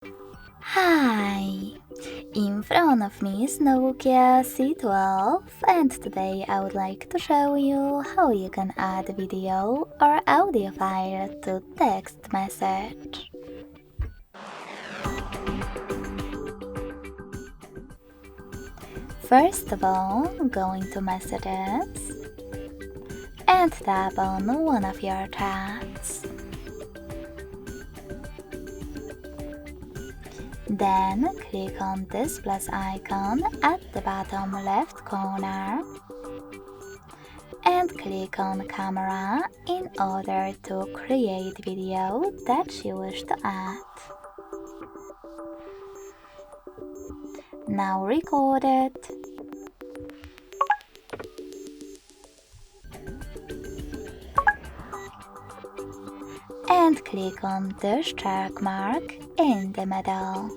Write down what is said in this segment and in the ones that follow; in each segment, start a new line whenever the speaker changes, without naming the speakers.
Hi! In front of me is Nokia C12, and today I would like to show you how you can add video or audio file to text message. First of all, go into Messages and tap on one of your chats. Then click on this plus icon at the bottom left corner and click on camera in order to create video that you wish to add. Now record it. And click on the check mark in the middle.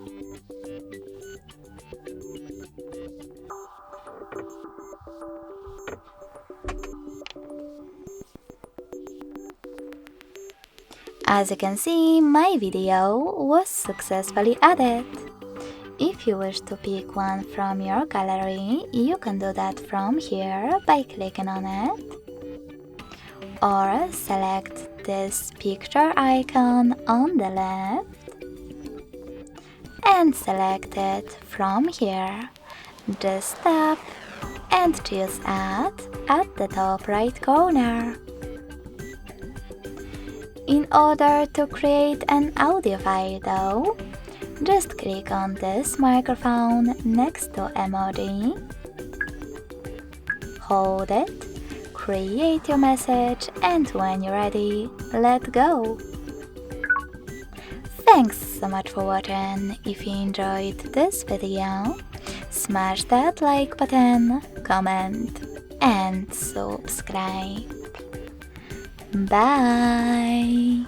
As you can see, my video was successfully added. If you wish to pick one from your gallery, you can do that from here by clicking on it. Or select this picture icon on the left and select it from here. Just tap and choose Add at the top right corner. In order to create an audio file though, just click on this microphone next to emoji, hold it, create your message, and when you're ready, let go. Thanks so much for watching. If you enjoyed this video, smash that like button, comment, and subscribe. Bye!